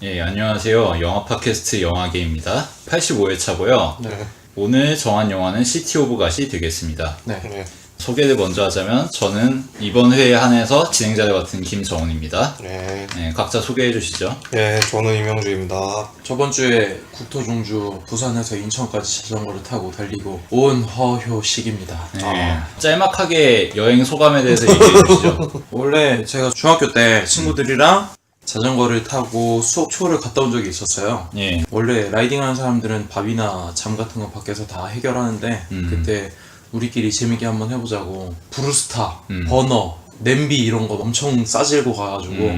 예, 안녕하세요. 영화 팟캐스트 영화계입니다. 85회차고요. 네. 오늘 정한 영화는 시티 오브 갓이 되겠습니다. 네. 소개를 먼저 하자면 저는 이번 회에 한해서 진행자를 맡은 김정훈입니다. 네. 네, 각자 소개해 주시죠. 네, 저는 이명주입니다. 저번 주에 국토종주 부산에서 인천까지 자전거를 타고 달리고 온 허효식입니다. 네, 짤막하게 여행 소감에 대해서 얘기해 주시죠. 원래 제가 중학교 때 친구들이랑 자전거를 타고 수업초를 갔다 온 적이 있었어요. 예, 원래 라이딩하는 사람들은 밥이나 잠 같은 거 밖에서 다 해결하는데 그때 우리끼리 재밌게 한번 해보자고 브루스타, 버너, 냄비 이런 거 엄청 싸질고 가가지고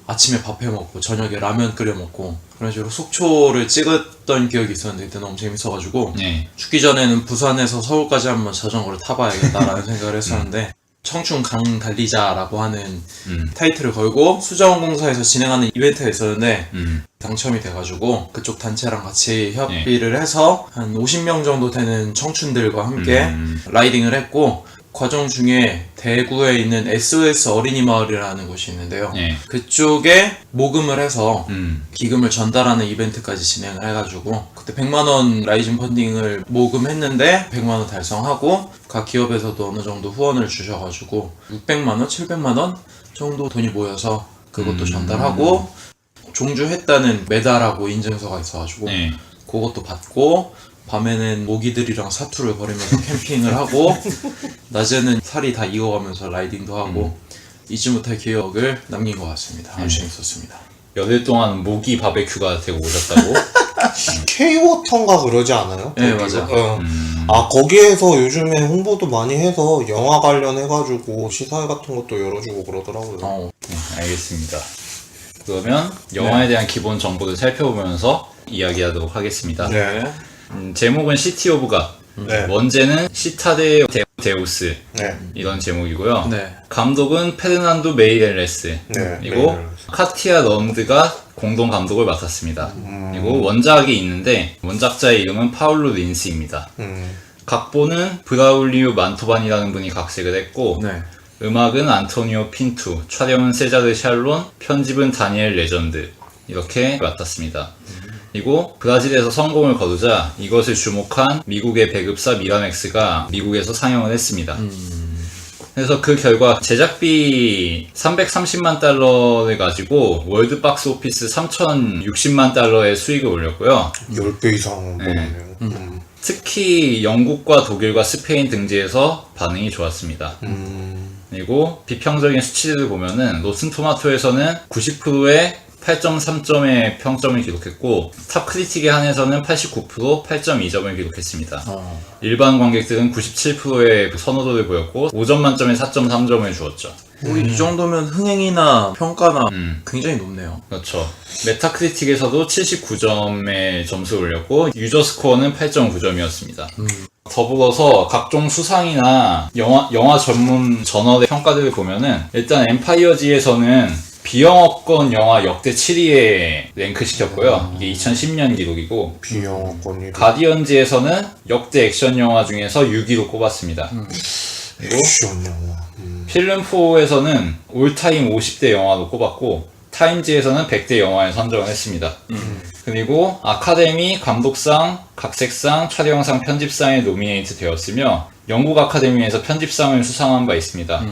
아침에 밥 해먹고 저녁에 라면 끓여 먹고 그런 식으로 속초를 찍었던 기억이 있었는데 그때 너무 재밌어가지고 예, 죽기 전에는 부산에서 서울까지 한번 자전거를 타봐야겠다라는 생각을 했었는데 청춘 강 달리자라고 하는 타이틀을 걸고 수자원공사에서 진행하는 이벤트가 있었는데 당첨이 돼가지고 그쪽 단체랑 같이 협의를 해서 한 50명 정도 되는 청춘들과 함께 라이딩을 했고 과정 중에 대구에 있는 SOS 어린이 마을이라는 곳이 있는데요. 예. 그쪽에 모금을 해서 기금을 전달하는 이벤트까지 진행을 해가지고 그때 100만원 라이징 펀딩을 모금했는데 100만원 달성하고 각 기업에서도 어느 정도 후원을 주셔가지고 600만원, 700만원 정도 돈이 모여서 그것도 전달하고 종주했다는 메달하고 인증서가 있어가지고 예. 그것도 받고 밤에는 모기들이랑 사투를 벌이면서 캠핑을 하고 낮에는 살이 다 익어가면서 라이딩도 하고 잊지 못할 기억을 남긴 것 같습니다. 아주 재밌었습니다. 열흘 동안 모기 바베큐가 되고 오셨다고? K-워터인가 그러지 않아요? 네, 거기가? 맞아요. 아, 거기에서 요즘에 홍보도 많이 해서 영화 관련해가지고 시사회 같은 것도 열어주고 그러더라고요. 네, 알겠습니다. 그러면 영화에 대한 기본 정보를 살펴보면서 이야기하도록 하겠습니다. 네. 제목은 시티 오브 갓. 네. 원제는 시타데 데우스 네. 이런 제목이고요. 네. 감독은 페르난도 메이렐레스 네. 그리고 메이렐레스. 카티아 런드가 공동 감독을 맡았습니다. 그리고 원작이 있는데 원작자의 이름은 파울로 린스입니다. 각본은 브라울리우 만토반이라는 분이 각색을 했고 네. 음악은 안토니오 핀투, 촬영은 세자르 샬론, 편집은 다니엘 레전드 이렇게 맡았습니다. 그리고 브라질에서 성공을 거두자 이것을 주목한 미국의 배급사 미라맥스가 미국에서 상영을 했습니다. 그래서 그 결과 제작비 330만 달러를 가지고 월드 박스 오피스 3060만 달러의 수익을 올렸고요. 10배 이상 벌었네요. 특히 영국과 독일과 스페인 등지에서 반응이 좋았습니다. 그리고 비평적인 수치들을 보면은 로튼 토마토에서는 90%의 8.3점의 평점을 기록했고 탑 크리틱에 한해서는 89%, 8.2점을 기록했습니다. 일반 관객들은 97%의 선호도를 보였고 5점 만점에 4.3점을 주었죠. 이 정도면 흥행이나 평가나 굉장히 높네요. 그렇죠. 메타크리틱에서도 79점의 점수를 올렸고 유저 스코어는 8.9점이었습니다. 더불어서 각종 수상이나 영화 전문 저널의 평가들을 보면은 일단 엠파이어지에서는 비영어권 영화 역대 7위에 랭크 시켰고요. 이게 2010년 기록이고 비영어권이. 가디언즈에서는 역대 액션 영화 중에서 6위로 꼽았습니다. 액션 영화. 필름포에서는 올타임 50대 영화로 꼽았고 타임즈에서는 100대 영화에 선정을 했습니다. 그리고 아카데미, 감독상, 각색상, 촬영상, 편집상에 노미네이트 되었으며 영국 아카데미에서 편집상을 수상한 바 있습니다.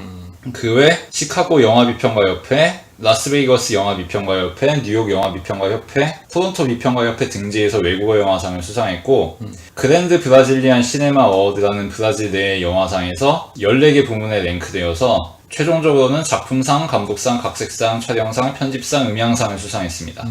그 외 시카고 영화비평가협회, 라스베이거스 영화비평가협회, 뉴욕 영화비평가협회, 토론토 비평가협회 등지에서 외국어 영화상을 수상했고 그랜드 브라질리안 시네마 어워드라는 브라질 내 영화상에서 14개 부문에 랭크되어서 최종적으로는 작품상, 감독상, 각색상, 촬영상, 편집상, 음향상을 수상했습니다.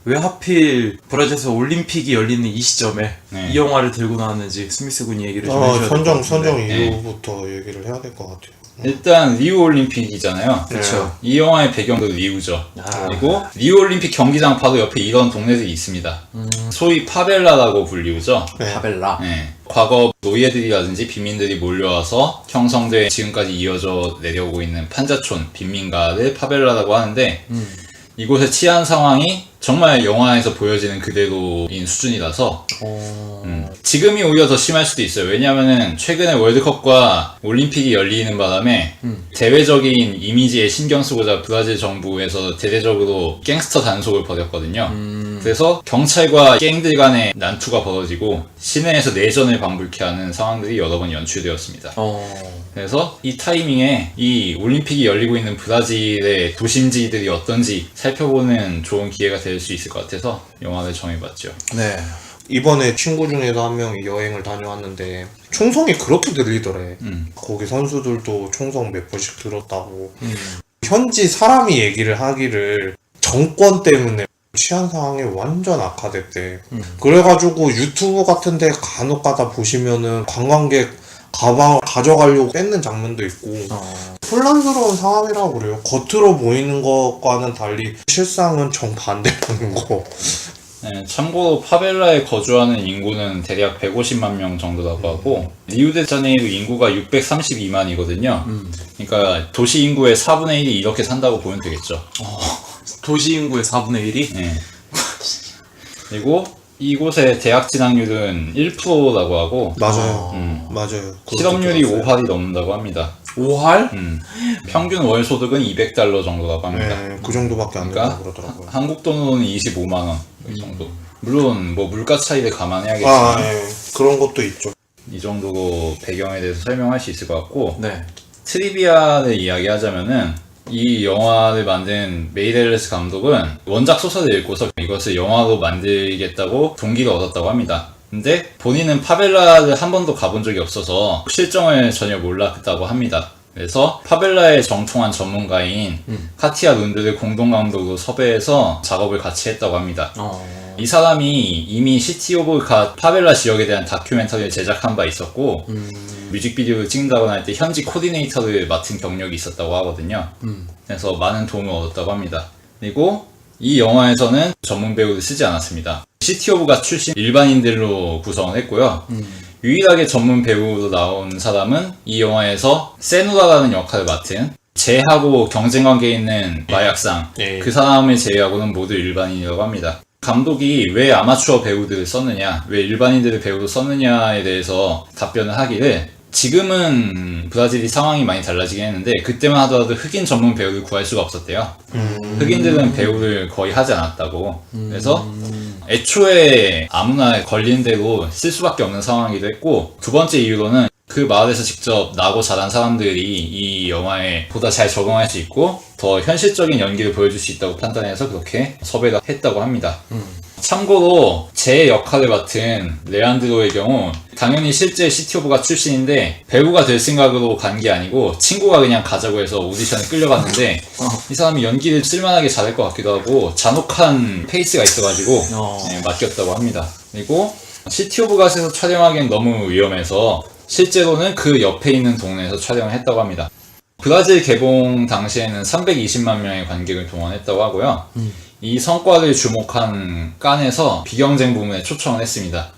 왜 하필 브라질에서 올림픽이 열리는 이 시점에 네. 이 영화를 들고 나왔는지 스미스 군이 얘기를 좀 해줘야 될것 같은데. 선정 이후부터 얘기를 해야 될 것 같아요. 일단 리우 올림픽이잖아요. 그렇죠. 이 영화의 배경도 리우죠. 그리고 리우 올림픽 경기장 바로 옆에 이런 동네들이 있습니다. 소위 파벨라라고 불리우죠. 네. 파벨라. 네. 과거 노예들이라든지 빈민들이 몰려와서 형성돼 지금까지 이어져 내려오고 있는 판자촌 빈민가를 파벨라라고 하는데 이곳의 치안 상황이 정말 영화에서 보여지는 그대로인 수준이라서 지금이 오히려 더 심할 수도 있어요. 왜냐하면은 최근에 월드컵과 올림픽이 열리는 바람에 대외적인 이미지에 신경 쓰고자 브라질 정부에서 대대적으로 갱스터 단속을 벌였거든요. 그래서 경찰과 갱들 간의 난투가 벌어지고 시내에서 내전을 방불케 하는 상황들이 여러 번 연출되었습니다. 그래서 이 타이밍에 이 올림픽이 열리고 있는 브라질의 도심지들이 어떤지 살펴보는 좋은 기회가 될 수 있을 것 같아서 영화를 정해봤죠. 네. 이번에 친구 중에서 한 명이 여행을 다녀왔는데 총성이 그렇게 들리더래. 거기 선수들도 총성 몇 번씩 들었다고. 현지 사람이 얘기를 하기를 정권 때문에 치안 상황이 완전 악화됐대. 그래가지고 유튜브 같은데 간혹 가다 보시면은 관광객 가방을 가져가려고 뺏는 장면도 있고 혼란스러운 상황이라고 그래요. 겉으로 보이는 것과는 달리 실상은 정반대라는 거. 네, 참고로 파벨라에 거주하는 인구는 대략 150만 명 정도라고 하고 리우데자네이루 인구가 632만이거든요. 그러니까 도시 인구의 4분의 1이 이렇게 산다고 보면 되겠죠. 도시 인구의 4분의 1이? 네. 그리고 이곳의 대학 진학률은 1%라고 하고 맞아요. 맞아요. 실업률이 5할이 넘는다고 합니다. 5할? 평균 월 소득은 $200 정도라고 합니다. 네, 그 정도밖에 안 그러니까 된다고 그러더라고요. 한국 돈으로는 25만 원 정도. 물론 뭐 물가 차이를 감안해야겠지만 네. 그런 것도 있죠. 이 정도로 배경에 대해서 설명할 수 있을 것 같고 네. 트리비아를 이야기하자면은 이 영화를 만든 메이렐레스 감독은 원작 소설을 읽고서 이것을 영화로 만들겠다고 동기를 얻었다고 합니다. 근데 본인은 파벨라를 한 번도 가본 적이 없어서 실정을 전혀 몰랐다고 합니다. 그래서 파벨라에 정통한 전문가인 카티아 룬드를 공동 감독으로 섭외해서 작업을 같이 했다고 합니다. 이 사람이 이미 시티 오브 갓 파벨라 지역에 대한 다큐멘터리를 제작한 바 있었고 뮤직비디오를 찍는다거나 할 때 현지 코디네이터를 맡은 경력이 있었다고 하거든요. 그래서 많은 도움을 얻었다고 합니다. 그리고 이 영화에서는 전문 배우를 쓰지 않았습니다. 시티 오브 갓 출신 일반인들로 구성을 했고요. 유일하게 전문 배우로 나온 사람은 이 영화에서 세누라라는 역할을 맡은 제하고 경쟁관계에 있는 마약상 그 사람을 제외하고는 모두 일반인이라고 합니다. 감독이 왜 아마추어 배우들을 썼느냐, 왜 일반인들을 배우로 썼느냐에 대해서 답변을 하기를 지금은 브라질이 상황이 많이 달라지긴 했는데 그때만 하더라도 흑인 전문 배우를 구할 수가 없었대요. 흑인들은 배우를 거의 하지 않았다고. 그래서 애초에 아무나 걸리는 대로 쓸 수밖에 없는 상황이기도 했고 두 번째 이유로는 그 마을에서 직접 나고 자란 사람들이 이 영화에 보다 잘 적응할 수 있고 더 현실적인 연기를 보여줄 수 있다고 판단해서 그렇게 섭외를 했다고 합니다. 참고로 제 역할을 맡은 레안드로의 경우 당연히 실제 시티 오브 갓 출신인데 배우가 될 생각으로 간 게 아니고 친구가 그냥 가자고 해서 오디션에 끌려갔는데 이 사람이 연기를 쓸만하게 잘할 것 같기도 하고 잔혹한 페이스가 있어가지고 네, 맡겼다고 합니다. 그리고 시티 오브 갓에서 촬영하기엔 너무 위험해서 실제로는 그 옆에 있는 동네에서 촬영을 했다고 합니다. 브라질 개봉 당시에는 320만 명의 관객을 동원했다고 하고요. 이 성과를 주목한 깐에서 비경쟁 부문에 초청을 했습니다.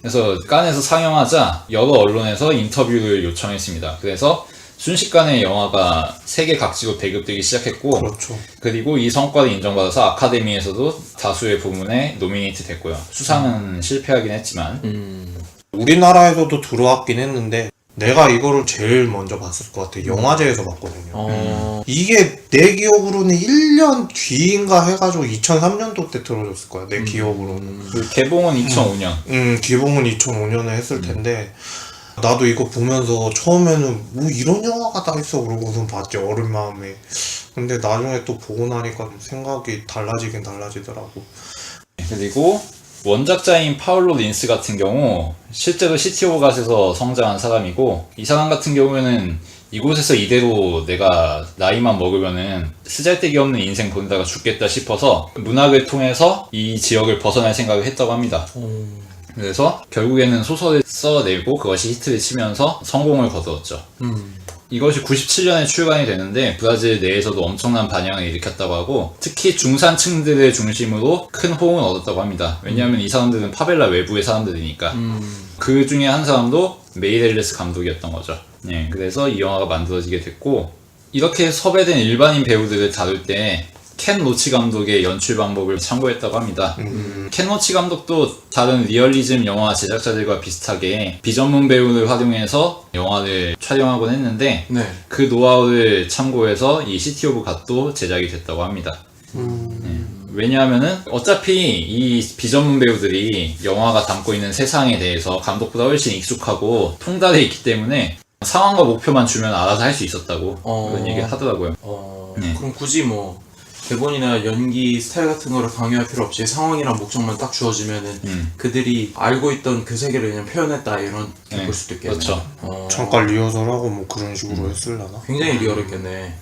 그래서 깐에서 상영하자 여러 언론에서 인터뷰를 요청했습니다. 그래서 순식간에 영화가 세계 각지로 배급되기 시작했고 그렇죠. 그리고 이 성과를 인정받아서 아카데미에서도 다수의 부문에 노미네이트 됐고요. 수상은 실패하긴 했지만 우리나라에서도 들어왔긴 했는데 내가 이거를 제일 먼저 봤을 것 같아. 영화제에서 봤거든요. 이게 내 기억으로는 1년 뒤인가 해가지고 2003년도 때 틀어졌을 거야. 내 기억으로는. 그 개봉은 2005년. 개봉은 2005년에 했을 텐데 나도 이거 보면서 처음에는 뭐 이런 영화가 다 있어 그러고선 봤지 어린 마음에. 근데 나중에 또 보고 나니까 생각이 달라지긴 달라지더라고. 그리고 원작자인 파울로 린스 같은 경우 실제로 시티 오브 갓에서 성장한 사람이고 이 사람 같은 경우에는 이곳에서 이대로 내가 나이만 먹으면은 쓰잘데기 없는 인생 보내다가 죽겠다 싶어서 문학을 통해서 이 지역을 벗어날 생각을 했다고 합니다. 그래서 결국에는 소설을 써내고 그것이 히트를 치면서 성공을 거두었죠. 이것이 97년에 출간이 되는데 브라질 내에서도 엄청난 반향을 일으켰다고 하고 특히 중산층들을 중심으로 큰 호응을 얻었다고 합니다. 왜냐하면 이 사람들은 파벨라 외부의 사람들이니까. 그 중에 한 사람도 메이렐레스 감독이었던 거죠. 네, 그래서 이 영화가 만들어지게 됐고 이렇게 섭외된 일반인 배우들을 다룰 때 켄 로치 감독의 연출 방법을 참고했다고 합니다. 켄 로치 감독도 다른 리얼리즘 영화 제작자들과 비슷하게 비전문 배우를 활용해서 영화를 촬영하곤 했는데 네. 그 노하우를 참고해서 이 시티 오브 갓도 제작이 됐다고 합니다. 왜냐하면은 어차피 이 비전문 배우들이 영화가 담고 있는 세상에 대해서 감독보다 훨씬 익숙하고 통달해 있기 때문에 상황과 목표만 주면 알아서 할 수 있었다고 그런 얘기를 하더라고요. 네. 그럼 굳이 뭐 대본이나 연기 스타일 같은 거를 강요할 필요 없이 상황이랑 목적만 딱 주어지면은 그들이 알고 있던 그 세계를 그냥 표현했다 이런 네, 볼 수도 있겠네. 그렇죠. 잠깐 리허설하고 뭐 그런 식으로 했을라나? 굉장히 리얼했겠네.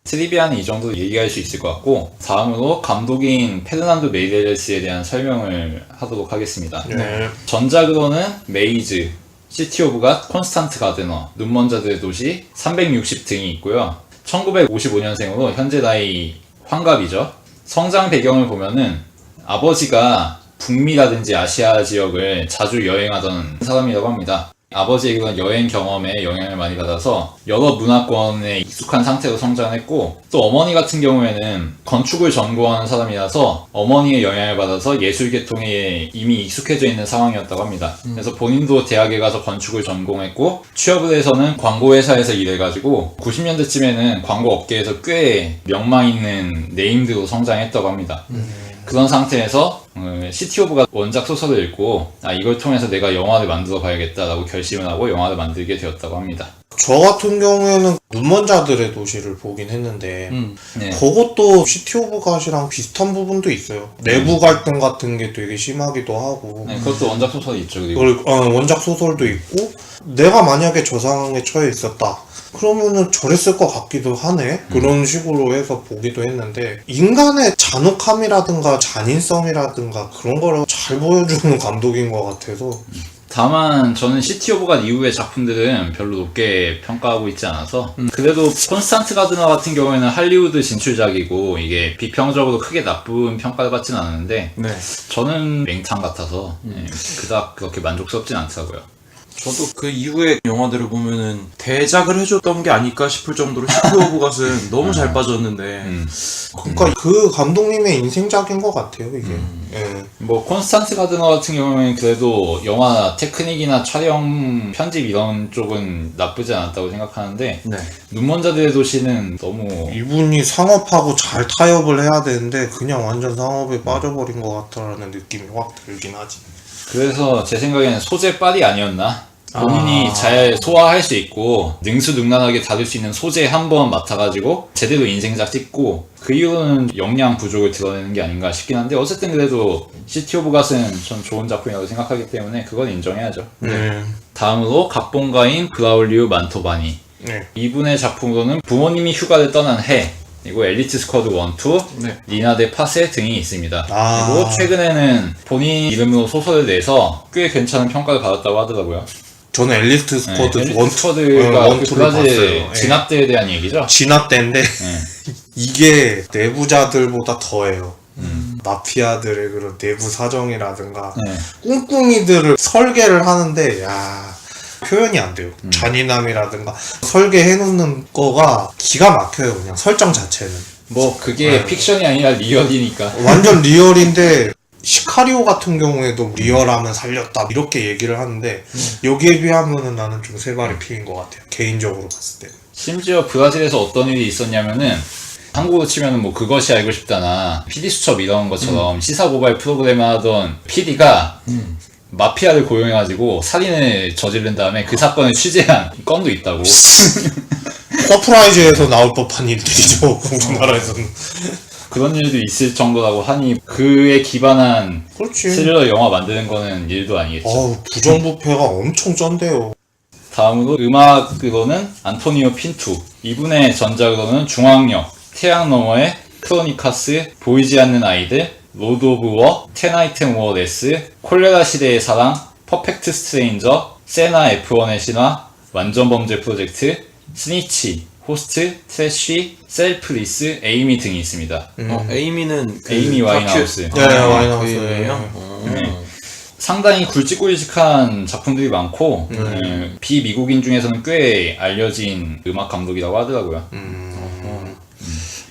트리비아는 이 정도 얘기할 수 있을 것 같고 다음으로 감독인 페르난도 메이데레스에 대한 설명을 하도록 하겠습니다. 네. 전작으로는 메이즈, 시티 오브 갓, 콘스탄트 가드너, 눈먼자들의 도시, 360 등이 있고요. 1955년생으로 현재 나이 환갑이죠. 성장 배경을 보면은 아버지가 북미라든지 아시아 지역을 자주 여행하던 사람이라고 합니다. 아버지의 그런 여행 경험에 영향을 많이 받아서 여러 문화권에 익숙한 상태로 성장했고 또 어머니 같은 경우에는 건축을 전공하는 사람이라서 어머니의 영향을 받아서 예술 계통에 이미 익숙해져 있는 상황이었다고 합니다. 그래서 본인도 대학에 가서 건축을 전공했고 취업을 해서는 광고회사에서 일해가지고 90년대쯤에는 광고 업계에서 꽤 명망 있는 네임드로 성장했다고 합니다. 그런 상태에서 시티 오브 갓 원작 소설을 읽고 이걸 통해서 내가 영화를 만들어 봐야겠다라고 결심을 하고 영화를 만들게 되었다고 합니다. 저 같은 경우에는 눈먼자들의 도시를 보긴 했는데 네. 그것도 시티 오브 갓이랑 비슷한 부분도 있어요. 내부 갈등 같은 게 되게 심하기도 하고 네, 그것도 원작 소설이 있죠. 그리고 그리고 원작 소설도 있고 내가 만약에 저 상황에 처해 있었다 그러면은 저랬을 것 같기도 하네 그런 식으로 해서 보기도 했는데 인간의 잔혹함이라든가 잔인성이라든가 그런 거를 잘 보여주는 감독인 것 같아서 다만 저는 시티 오브 갓 이후의 작품들은 별로 높게 평가하고 있지 않아서 그래도 콘스탄트 가드너 같은 경우에는 할리우드 진출작이고 이게 비평적으로 크게 나쁜 평가를 받진 않았는데 네. 저는 맹탕 같아서 그닥 그렇게 만족스럽진 않더라고요. 저도 그 이후의 영화들을 보면은 대작을 해줬던 게 아닐까 싶을 정도로 시티 오브 갓은 너무 잘 빠졌는데 그러니까 그 감독님의 인생작인 것 같아요 이게. 예. 뭐 콘스탄트 가드너 같은 경우에는 그래도 영화 테크닉이나 촬영 편집 이런 쪽은 나쁘지 않았다고 생각하는데 네. 눈먼자들의 도시는 너무 이분이 상업하고 잘 타협을 해야 되는데 그냥 완전 상업에 빠져버린 것 같다라는 느낌이 확 들긴 하지. 그래서 제 생각에는 소재 빨이 아니었나? 본인이 잘 소화할 수 있고 능수능란하게 다룰 수 있는 소재 한 번 맡아가지고 제대로 인생작 찍고 그 이후로는 역량 부족을 드러내는 게 아닌가 싶긴 한데 어쨌든 그래도 시티 오브 갓은 전 좋은 작품이라고 생각하기 때문에 그건 인정해야죠. 다음으로 각본가인 브라울리우 만토바니 네. 이분의 작품으로는 부모님이 휴가를 떠난 해 그리고 엘리트 스쿼드 1, 2, 네. 리나 데 파세 등이 있습니다. 아. 그리고 최근에는 본인 이름으로 소설을 내서 꽤 괜찮은 평가를 받았다고 하더라고요. 저는 엘리트 스쿼드 엘리트 원, 스쿼드가 그 원투를 브라질 봤어요. 진압대에 대한 얘기죠. 진압대인데 네. 이게 내부자들보다 더해요. 마피아들의 그런 내부 사정이라든가 네. 꿍꿍이들을 설계를 하는데 야 표현이 안 돼요. 잔인함이라든가 설계해놓는 거가 기가 막혀요. 그냥 설정 자체는 뭐 그게 픽션이 아니라 리얼이니까. 완전 리얼인데 시카리오 같은 경우에도 리얼함은 살렸다 이렇게 얘기를 하는데 여기에 비하면은 나는 좀 세 발의 피인 것 같아요. 개인적으로 봤을 때. 심지어 브라질에서 어떤 일이 있었냐면은 한국으로 치면은 뭐 그것이 알고 싶다나 PD수첩 이런 것처럼 시사고발 프로그램을 하던 PD가 마피아를 고용해가지고 살인을 저지른 다음에 그 사건을 취재한 건도 있다고. 서프라이즈에서 나올 법한 일들이죠. 우리나라에서는. 그런 일도 있을 정도라고 하니 그에 기반한 그렇지. 스릴러 영화 만드는 거는 일도 아니겠죠. 부정부패가 엄청 쩐대요. 다음으로 음악으로는 안토니오 핀투 이분의 전작으로는 중앙역, 태양 너머의 크로니카스, 보이지 않는 아이들, 로드 오브 워, 테나이트 모어 레스, 콜레라 시대의 사랑, 퍼펙트 스트레인저, 세나 F1의 신화, 완전 범죄 프로젝트, 스니치, 호스트, 트래쉬, 셀프리스, 에이미 등이 있습니다. 에이미는 그 에이미 와인하우스. 네, 와인하우스. 네. 상당히 굵직굵직한 작품들이 많고 비미국인 중에서는 꽤 알려진 음악 감독이라고 하더라고요.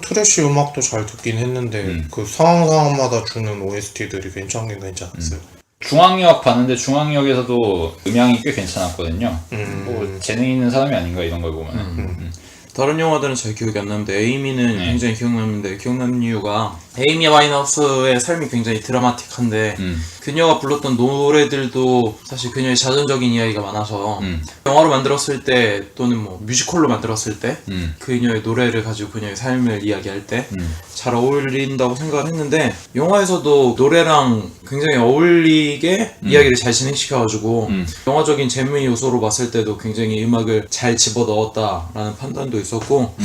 트래쉬 음악도 잘 듣긴 했는데 그 상황마다 주는 OST들이 괜찮긴 괜찮았어요. 중앙역 봤는데 중앙역에서도 음향이 꽤 괜찮았거든요. 뭐 재능 있는 사람이 아닌가 이런 걸 보면은. 다른 영화들은 잘 기억이 안 나는데 에이미는 굉장히 기억나는데 기억나는 이유가 에이미 와인하우스의 삶이 굉장히 드라마틱한데 그녀가 불렀던 노래들도 사실 그녀의 자전적인 이야기가 많아서 영화로 만들었을 때 또는 뭐 뮤지컬로 만들었을 때 그녀의 노래를 가지고 그녀의 삶을 이야기할 때 잘 어울린다고 생각을 했는데 영화에서도 노래랑 굉장히 어울리게 이야기를 잘 진행시켜가지고 영화적인 재미 요소로 봤을 때도 굉장히 음악을 잘 집어넣었다라는 판단도 있었고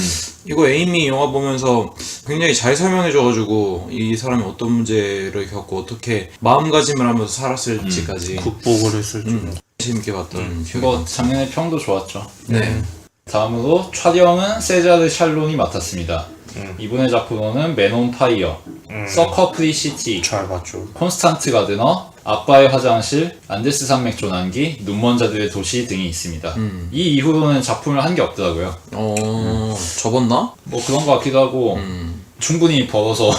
이거 에이미 영화 보면서 굉장히 잘 설명해줘가지고 이 사람이 어떤 문제를 겪고 어떻게 마음가짐을 하면서 살았을지까지 극복을 했을 줄. 재밌게 봤던 기억이 이거 납니다. 작년에 평도 좋았죠. 네. 다음으로 촬영은 세자르 샬론이 맡았습니다. 이분의 작품으로는 맨 온 파이어, 서커 프리시티, 잘 봤죠. 콘스탄트 가드너, 아빠의 화장실, 안데스 산맥 조난기, 눈먼 자들의 도시 등이 있습니다. 이 이후로는 작품을 한 게 없더라고요. 접었나? 뭐 그런 것 같기도 하고 충분히 벌어서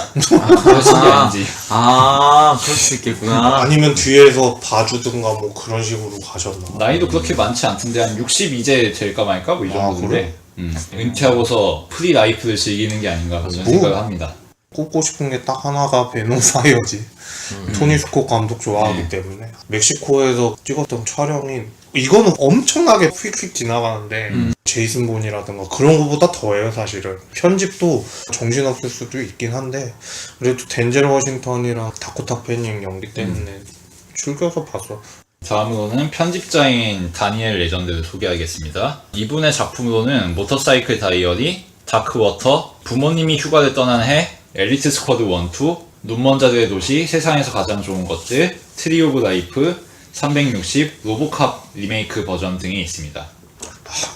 그러신 게 아닌지. 그럴 수 있겠구나. 아니면 뒤에서 봐주든가 뭐 그런 식으로 가셨나. 나이도 그렇게 많지 않던데 한 62제 될까 말까 뭐 이 정도인데 그래? 은퇴하고서 프리 라이프를 즐기는 게 아닌가 그런 생각을 합니다. 꼽고 싶은 게 딱 하나가 베놈 파이어지. 토니 스콧 감독 좋아하기 때문에 멕시코에서 찍었던 촬영이 이거는 엄청나게 휙휙 지나가는데 제이슨 본이라든가 그런 거보다 더해요 사실은. 편집도 정신없을 수도 있긴 한데 그래도 덴젤 워싱턴이랑 다코타 패닝 연기 때문에 즐겨서 봤어. 다음으로는 편집자인 다니엘 레전드를 소개하겠습니다. 이분의 작품으로는 모터사이클 다이어리, 다크워터, 부모님이 휴가를 떠난 해, 엘리트 스쿼드 1, 2, 눈먼 자들의 도시, 세상에서 가장 좋은 것들, 트리 오브 라이프, 360, 로보캅 리메이크 버전 등이 있습니다.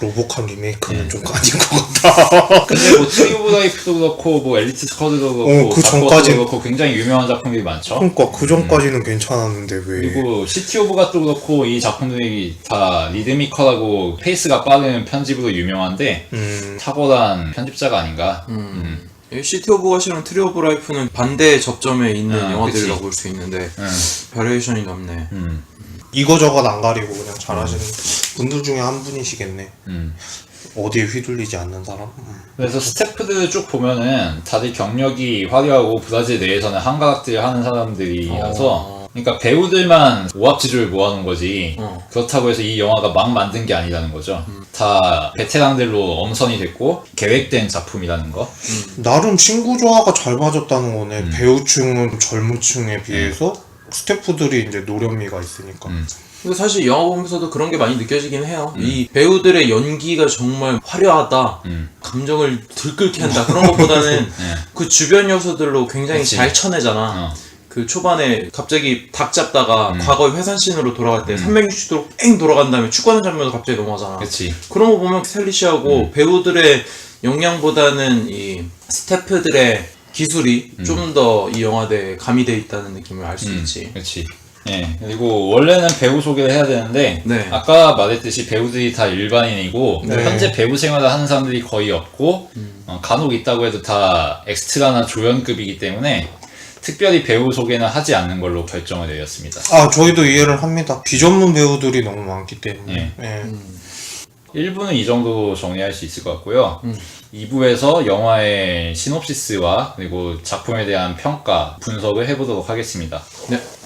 로보캅 리메이크는 좀 아닌 것 같다. 근데 뭐 트리 오브 라이프도 그렇고 뭐 엘리트 스쿼드도 그렇고 그 다크워터도 전까지- 그렇고 굉장히 유명한 작품들이 많죠. 그러니까 그 전까지는 괜찮았는데 왜? 그리고 시티 오브 갓도 그렇고 이 작품들이 다 리드미컬하고 페이스가 빠른 편집으로 유명한데 탁월한 편집자가 아닌가. 이 시티 오브 갓이랑 트리 오브 라이프는 반대 접점에 있는 영화들이라고 그치. 볼 수 있는데 바리에이션이 넓네. 이거저것 안 가리고 그냥 잘하시는 분들 중에 한 분이시겠네. 어디에 휘둘리지 않는 사람? 그래서 스태프들을 쭉 보면은 다들 경력이 화려하고 브라질 내에서는 한가락들을 하는 사람들이라서 그러니까 배우들만 오합지졸 모아놓은 거지 그렇다고 해서 이 영화가 막 만든 게 아니라는 거죠. 다 베테랑들로 엄선이 됐고 계획된 작품이라는 거. 나름 친구 조화가 잘 맞았다는 거네. 배우층은 젊은 층에 비해서 스태프들이 이제 노련미가 있으니까. 근데 사실 영화 보면서도 그런 게 많이 느껴지긴 해요. 이 배우들의 연기가 정말 화려하다, 감정을 들끓게 한다 그런 것보다는 그 주변 요소들로 굉장히 그치. 잘 쳐내잖아. 그 초반에 갑자기 닭 잡다가 과거의 회산신으로 돌아갈 때 360도로 뺑 돌아간 다음에 축구하는 장면도 갑자기 넘어가잖아. 그치. 그런 거 보면 스타일리시하고 배우들의 역량보다는 이 스태프들의 기술이 좀 더 이 영화대에 가미돼 있다는 느낌을 알 수 있지. 그렇지. 예. 그리고 원래는 배우 소개를 해야 되는데 네. 아까 말했듯이 배우들이 다 일반인이고 네. 현재 배우 생활을 하는 사람들이 거의 없고 간혹 있다고 해도 다 엑스트라나 조연급이기 때문에 특별히 배우 소개는 하지 않는 걸로 결정을 내렸습니다. 아 저희도 이해를 합니다. 비전문 배우들이 너무 많기 때문에. 예. 1부는 이 정도 정리할 수 있을 것 같고요. 2부에서 영화의 시놉시스와 그리고 작품에 대한 평가, 분석을 해보도록 하겠습니다. 네.